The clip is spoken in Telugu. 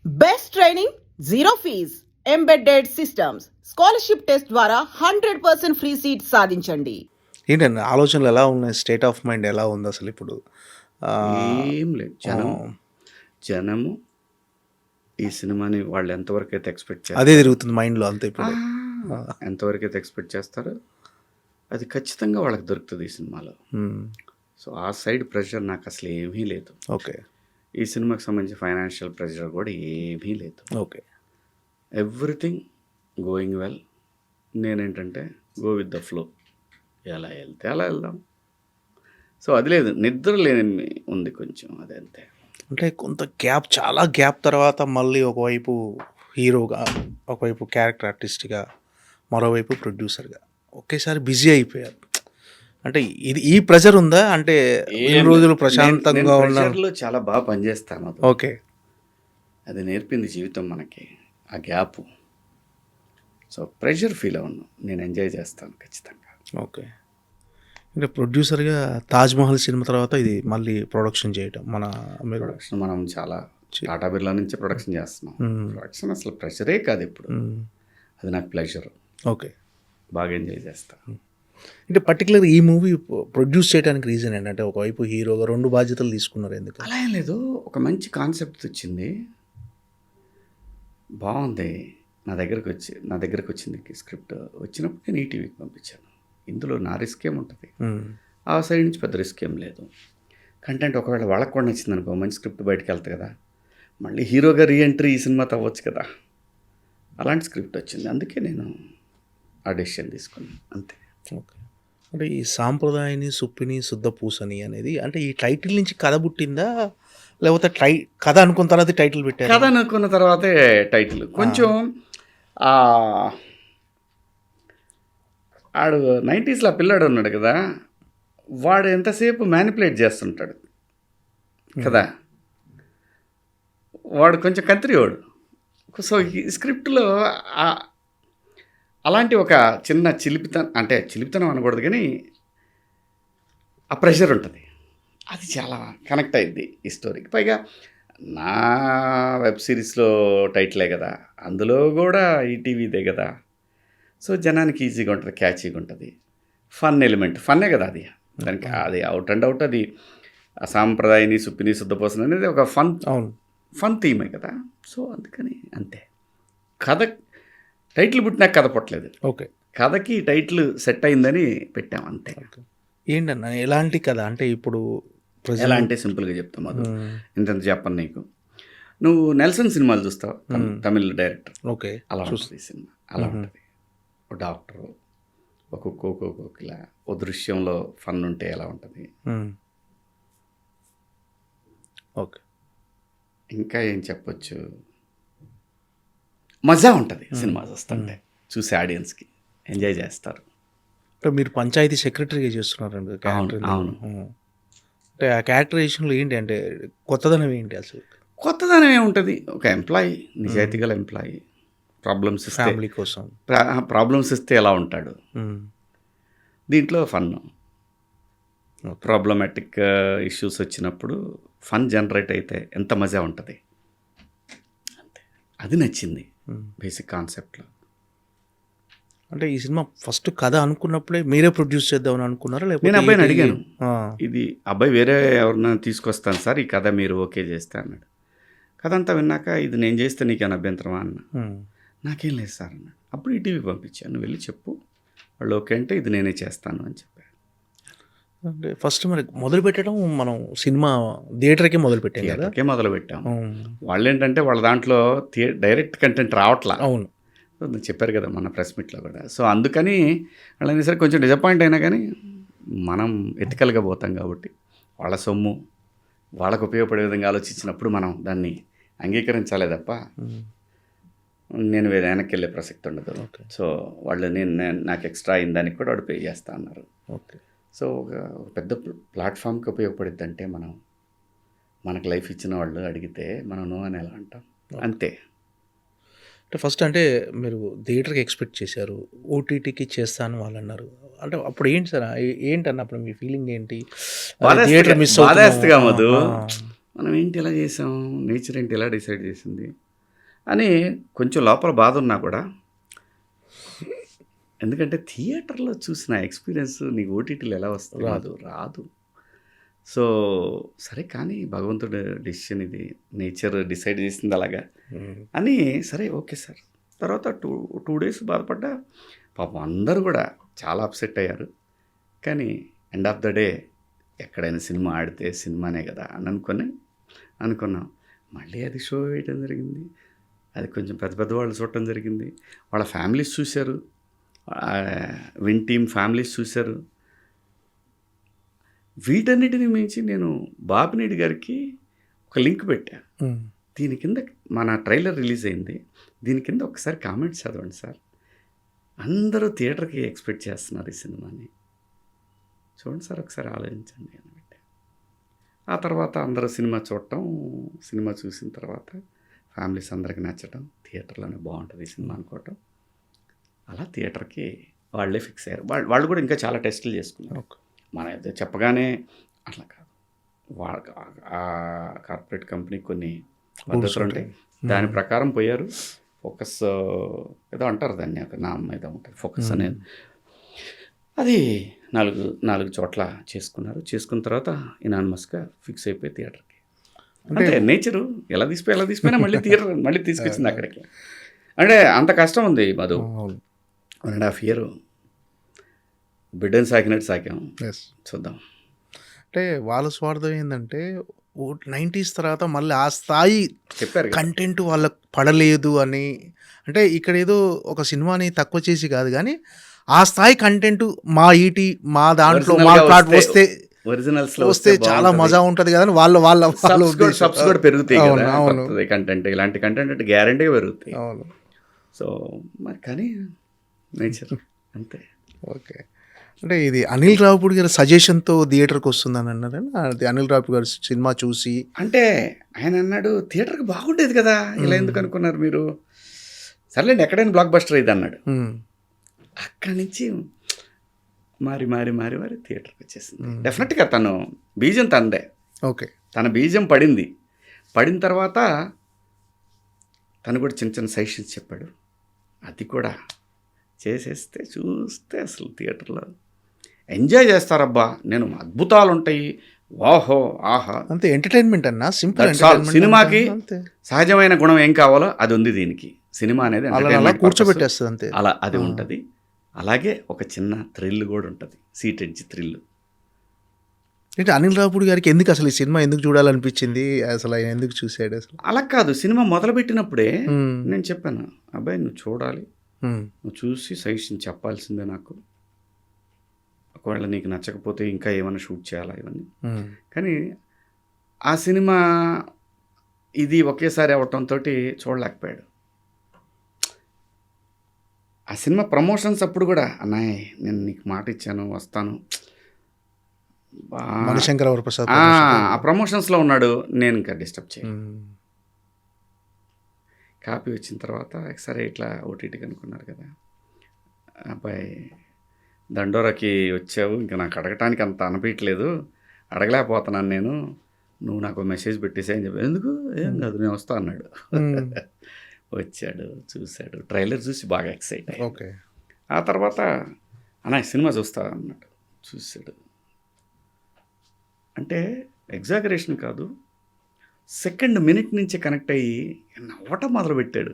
Best training, zero fees, embedded systems, scholarship test ద్వారా 100% ఫ్రీ సీట్ సాధించండి. ఏంటండి ఆలోచనలు ఎలా ఉన్నాయి? స్టేట్ ఆఫ్ మైండ్ ఎలా ఉంది అసలు ఇప్పుడు? ఏం లేదు. జనము ఈ సినిమాని వాళ్ళు ఎంతవరకు అయితే ఎక్స్పెక్ట్ చేస్తారు, అదే తిరుగుతుంది మైండ్లో అంతే ఇప్పుడు. ఎంతవరకు అయితే ఎక్స్పెక్ట్ చేస్తారో అది ఖచ్చితంగా వాళ్ళకి దొరుకుతుంది ఈ సినిమాలో. సో ఆ సైడ్ ప్రెషర్ నాకు అసలు ఏమీ లేదు. ఓకే. ఈ సినిమాకి సంబంధించి ఫైనాన్షియల్ ప్రెషర్ కూడా ఏమీ లేదు. ఓకే. Everything going well. నేనేంటంటే గో విత్ ద ఫ్లో, ఎలా వెళ్తే అలా వెళ్దాం. సో అది లేదు, నిద్ర లేని ఉంది కొంచెం, అదే అంతే. అంటే కొంత గ్యాప్, చాలా గ్యాప్ తర్వాత మళ్ళీ ఒకవైపు హీరోగా, ఒకవైపు క్యారెక్టర్ ఆర్టిస్ట్గా, మరోవైపు ప్రొడ్యూసర్గా ఒకేసారి బిజీ అయిపోయారు. అంటే ఇది ఈ ప్రెషర్ ఉందా? అంటే ఎన్ని రోజులు ప్రశాంతంగా ఉన్న ప్రెషర్లో చాలా బాగా పనిచేస్తాను. ఓకే. అది నేర్పింది జీవితం మనకి, ఆ గ్యాప్. సో ప్రెషర్ ఫీల్ అవ్వను, నేను ఎంజాయ్ చేస్తాను ఖచ్చితంగా. ఓకే. అంటే ప్రొడ్యూసర్గా తాజ్మహల్ సినిమా తర్వాత ఇది మళ్ళీ ప్రొడక్షన్ చేయటం, మన మీరు ప్రొడక్షన్ మనం చాలా టాటా బిర్లా నుంచి ప్రొడక్షన్ చేస్తున్నాం. ప్రొడక్షన్ అసలు ప్రెషరే కాదు ఇప్పుడు, అది నాకు ప్లెజర్. ఓకే. బాగా ఎంజాయ్ చేస్తాను. అంటే పర్టికులర్ ఈ మూవీ ప్రొడ్యూస్ చేయడానికి రీజన్ ఏంటంటే, ఒకవైపు హీరోగా 2 బాధ్యతలు తీసుకున్నారు ఎందుకు? అలా ఏం లేదు, ఒక మంచి కాన్సెప్ట్ వచ్చింది, బాగుంది. నా దగ్గరకు వచ్చింది స్క్రిప్ట్. వచ్చినప్పుడు నేను ఈటీవీకి పంపించాను. ఇందులో నా రిస్క్ ఏముంటుంది, ఆ సైడ్ నుంచి పెద్ద రిస్క్ ఏం లేదు. కంటెంట్ ఒకవేళ వాళ్ళకు కూడా నచ్చింది అనుకో, మంచి స్క్రిప్ట్ బయటకు వెళ్తుంది కదా, మళ్ళీ హీరోగా రీఎంట్రీ ఈ సినిమాతో అవ్వచ్చు కదా, అలాంటి స్క్రిప్ట్ వచ్చింది. అందుకే నేను ఆ డెసిషన్ తీసుకున్నాను, అంతే. ఓకే. అంటే ఈ సాంప్రదాయని సుప్పిని శుద్ధ పూసని అనేది అంటే ఈ టైటిల్ నుంచి కథ పుట్టిందా, లేకపోతే కథ అనుకున్న తర్వాత టైటిల్ పెట్టారు? కథ అనుకున్న తర్వాతే టైటిల్. కొంచెం ఆడు 90s పిల్లాడు ఉన్నాడు కదా, వాడు ఎంతసేపు మ్యానిపులేట్ చేస్తుంటాడు కదా, వాడు కొంచెం కంత్రివాడు. సో ఈ స్క్రిప్ట్లో అలాంటి ఒక చిన్న చిలిపితనం అనకూడదు కానీ ఆ ప్రెషర్ ఉంటుంది, అది చాలా కనెక్ట్ అయింది ఈ స్టోరీకి. పైగా నా వెబ్ సిరీస్లో టైటిలే కదా, అందులో కూడా ఈటీవీదే కదా. సో జనానికి ఈజీగా ఉంటుంది, క్యాచీగా ఉంటుంది, ఫన్ ఎలిమెంట్, ఫన్నే కదా అది. దానికి అది అవుట్ అండ్ అవుట్ అది సాంప్రదాయని సుప్పిని శుద్ధపోసన అనేది ఒక ఫన్ థీమే కదా. సో అందుకని అంతే. కథ టైటిల్ పుట్టినాక కథ పుట్టలేదు. ఓకే. కథకి టైటిల్ సెట్ అయిందని పెట్టాం అంతే. ఏంటన్నా ఎలాంటి కథ అంటే ఇప్పుడు ఎలా అంటే సింపుల్గా చెప్తాం, అది ఇంత చెప్పను నీకు. నువ్వు నెల్సన్ సినిమాలు చూస్తావు, తమిళ డైరెక్టర్. ఓకే. అలా ఉంటుంది సినిమా, అలా ఉంటుంది. ఒక డాక్టరు, ఒక కోకిల, ఓ దృశ్యంలో ఫన్ ఉంటే ఎలా ఉంటుంది. ఓకే. ఇంకా ఏం చెప్పొచ్చు, మజా ఉంటుంది సినిమా చూస్తుంటే, చూసే ఆడియన్స్కి ఎంజాయ్ చేస్తారు. మీరు పంచాయతీ సెక్రటరీగా చేస్తున్నారండి క్యారెక్టర్. అవును. అంటే ఆ క్యారెక్టరైజేషన్లో ఏంటి అంటే కొత్తదనం ఏంటి అసలు? కొత్తదనం ఏముంటుంది, ఒక ఎంప్లాయీ, నిజాయితీ గల ఎంప్లాయీ, ప్రాబ్లమ్స్ ఫ్యామిలీ కోసం ప్రాబ్లమ్స్ ఇస్తే ఎలా ఉంటాడు, దీంట్లో ఫన్, ప్రాబ్లమాటిక్ ఇష్యూస్ వచ్చినప్పుడు ఫన్ జనరేట్ అయితే ఎంత మజా ఉంటుంది, అంతే. అది నచ్చింది బేసిక్ కాన్సెప్ట్లో. అంటే ఈ సినిమా ఫస్ట్ కథ అనుకున్నప్పుడే మీరే ప్రొడ్యూస్ చేద్దామని అనుకున్నారా? లేకపోతే నేను అబ్బాయిని అడిగాను, ఇది అబ్బాయి వేరే ఎవరన్నా తీసుకొస్తాను సార్, ఈ కథ మీరు ఓకే చేస్తే అన్నాడు. కథ అంతా విన్నాక ఇది నేను చేస్తే నీకేమైనా అభ్యంతరమా అన్న. నాకేం లేదు సార్ అన్నాడు. అప్పుడు ఈటీవీకి పంపించాను, వెళ్ళి చెప్పు, వాళ్ళు ఓకే అంటే ఇది నేనే చేస్తాను అని చెప్పాను. అంటే ఫస్ట్ మరి మొదలు పెట్టడం మనం సినిమా థియేటర్కే మొదలుపెట్టాం కదా. థియేటర్కే మొదలుపెట్టాము. వాళ్ళు ఏంటంటే వాళ్ళ దాంట్లో డైరెక్ట్ కంటెంట్ రావట్లా. అవును, చెప్పారు కదా మన ప్రెస్ మీట్లో కూడా. సో అందుకని వాళ్ళని సరే కొంచెం డిసప్పాయింట్ అయినా కానీ మనం ఎథికల్గా పోతాం కాబట్టి వాళ్ళ సొమ్ము వాళ్ళకు ఉపయోగపడే విధంగా ఆలోచించినప్పుడు మనం దాన్ని అంగీకరించాలే తప్ప నేను వేరే వెనక్కి వెళ్ళే ప్రసక్తి ఉండదు. సో వాళ్ళు నాకు ఎక్స్ట్రా అయిందానికి కూడా వాడు పే చేస్తా అన్నారు. ఓకే. సో ఒక పెద్ద ప్లాట్ఫామ్కి ఉపయోగపడిద్ది అంటే మనకు లైఫ్ ఇచ్చిన వాళ్ళు అడిగితే మనం నో అని ఎలా అంటాం, అంతే. అంటే ఫస్ట్ అంటే మీరు థియేటర్కి ఎక్స్పెక్ట్ చేశారు, ఓటీటీకి చేస్తాను వాళ్ళు అన్నారు. అంటే అప్పుడు ఏంటి సార్, ఏంటన్న అప్పుడు మీ ఫీలింగ్ ఏంటి? థియేటర్ మిస్ బాధేస్తగా మధు, మనం ఏంటి ఎలా చేసాం, నేచర్ ఏంటి ఎలా డిసైడ్ చేసింది, అని కొంచెం లోపల బాధ ఉన్నా కూడా, ఎందుకంటే థియేటర్లో చూసిన ఎక్స్పీరియన్స్ నీకు ఓటీటీలో ఎలా వస్తుంది? రాదు. సో సరే కానీ భగవంతుడు డెసిషన్ ఇది, నేచర్ డిసైడ్ చేసింది అలాగా అని, సరే ఓకే సార్. తర్వాత 2 days బాధపడ్డా. పాపం అందరూ కూడా చాలా అప్సెట్ అయ్యారు. కానీ ఎండ్ ఆఫ్ ద డే ఎక్కడైనా సినిమా ఆడితే సినిమానే కదా అని అనుకున్నాం. మళ్ళీ అది షో వేయటం జరిగింది. అది కొంచెం పెద్ద వాళ్ళు చూడటం జరిగింది. వాళ్ళ ఫ్యామిలీస్ చూశారు, విన్ టీమ్ ఫ్యామిలీస్ చూశారు. వీటన్నిటిని మించి నేను బాపినేడి గారికి ఒక లింక్ పెట్టా. దీని కింద మన ట్రైలర్ రిలీజ్ అయింది, దీని కింద ఒకసారి కామెంట్స్ చదవండి సార్, అందరూ థియేటర్కి ఎక్స్పెక్ట్ చేస్తున్నారు ఈ సినిమాని, చూడండి సార్ ఒకసారి ఆలోచించండి అని పెట్టా. ఆ తర్వాత అందరూ సినిమా చూడటం, సినిమా చూసిన తర్వాత ఫ్యామిలీస్ అందరికి నచ్చటం, థియేటర్లోనే బాగుంటుంది ఈ సినిమా అనుకోవటం, అలా థియేటర్కి వాళ్ళే ఫిక్స్ అయ్యారు. వాళ్ళు కూడా ఇంకా చాలా టెస్టులు చేసుకున్నారు. మన అయితే చెప్పగానే అట్లా కాదు, వాళ్ళ ఆ కార్పొరేట్ కంపెనీ కొన్ని పద్ధతులు ఉంటాయి, దాని ప్రకారం పోయారు. ఫోకస్ ఏదో అంటారు దాన్ని, ఒక నామం ఏదో ఉంటుంది ఫోకస్ అనేది. అది 4 చోట్ల చేసుకున్నారు. చేసుకున్న తర్వాత ఇనానిమస్గా ఫిక్స్ అయిపోయి థియేటర్కి. అంటే నేచరు ఎలా తీసిపోయినా మళ్ళీ థియేటర్ మళ్ళీ తీసుకొచ్చింది అక్కడికి. అంటే అంత కష్టం ఉంది మధు. 1.5 year బిడ్డని సాకినట్టు సాకాం. చూద్దాం. అంటే వాళ్ళ స్వార్థం ఏంటంటే 90s తర్వాత మళ్ళీ ఆ స్థాయి చెప్పారు కంటెంట్ వాళ్ళకు పడలేదు అని. అంటే ఇక్కడ ఏదో ఒక సినిమాని తక్కువ చేసి కాదు కానీ ఆ స్థాయి కంటెంట్ మా ఈటీ మా దాంట్లో మా కార్డ్ వస్తే ఒరిజినల్స్లో వస్తే చాలా మజా ఉంటుంది కదా అని వాళ్ళ సబ్స్ కూడా పెరుగుతాయి కదా కంటెంట్. ఇలాంటి కంటెంట్ అంటే గ్యారంటీగా పెరుగుతాయి. అవును. సో మరి కానీ నేచర్ అంతే. ఓకే. అంటే ఇది అనిల్ రావిపూడి గారి సజెషన్తో థియేటర్కి వస్తుందని అన్నారని, అది అనిల్ రావిపూడి గారి సినిమా చూసి అంటే ఆయన అన్నాడు థియేటర్కి బాగుండేది కదా, ఇలా ఎందుకు అనుకున్నారు మీరు, సర్లేండి ఎక్కడైనా బ్లాక్ బస్టర్ ఇది అన్నాడు. అక్కడి నుంచి మారి థియేటర్కి వచ్చేసింది. డెఫినెట్గా తను బీజం తనదే. ఓకే. తన బీజం పడిన తర్వాత తను కూడా చిన్న సజెషన్స్ చెప్పాడు. అది కూడా చేసేస్తే చూస్తే అసలు థియేటర్లో ఎంజాయ్ చేస్తారబ్బా. నేను అద్భుతాలు ఉంటాయి, వాహో ఆహా, అంతే. ఎంటర్టైన్మెంట్ అన్నా సింపుల్. సినిమాకి సహజమైన గుణం ఏం కావాలో అది ఉంది దీనికి. సినిమా అనేది కూర్చోబెట్టేస్తుంది అంతే, అలా అది ఉంటుంది. అలాగే ఒక చిన్న థ్రిల్ కూడా ఉంటుంది, సీట్ ఎడ్జ్ థ్రిల్. అంటే అనిల్ రావిపూడి గారికి ఎందుకు అసలు ఈ సినిమా ఎందుకు చూడాలనిపించింది, అసలు ఆయన ఎందుకు చూసాడు అసలు? అలా కాదు, సినిమా మొదలుపెట్టినప్పుడే నేను చెప్పాను, అబ్బాయి నువ్వు చూడాలి, నువ్వు చూసి సజెషన్ చెప్పాల్సిందే నాకు, ఒకవేళ నీకు నచ్చకపోతే ఇంకా ఏమైనా షూట్ చేయాలా ఇవన్నీ. కానీ ఆ సినిమా ఇది ఒకేసారి అవటంతో చూడలేకపోయాడు. ఆ సినిమా ప్రమోషన్స్ అప్పుడు కూడా అన్నయ్య నేను నీకు మాట ఇచ్చాను వస్తాను, మణిశంకర వరప్రసాద్ ఆ ప్రమోషన్స్లో ఉన్నాడు, నేను ఇంకా డిస్టర్బ్ చేయను. కాపీ వచ్చిన తర్వాత సరే ఇట్లా ఓటీటీకి అనుకున్నారు కదా, అబ్బాయి దండోరాకి వచ్చావు, ఇంకా నాకు అడగటానికి అంత అనిపించలేదు, అడగలేకపోతున్నాను నేను, నువ్వు నాకు మెసేజ్ పెట్టేసా అని చెప్పి. ఎందుకు, ఏం కాదు నేను వస్తా అన్నాడు. వచ్చాడు, చూశాడు, ట్రైలర్ చూసి బాగా ఎక్సైట్ అయ్యాడు. ఓకే. ఆ తర్వాత అన్న సినిమా చూస్తా అన్నాడు, చూశాడు. అంటే ఎగ్జాగరేషన్ కాదు, సెకండ్ మినిట్ నుంచే కనెక్ట్ అయ్యి నవ్వటం మొదలుపెట్టాడు.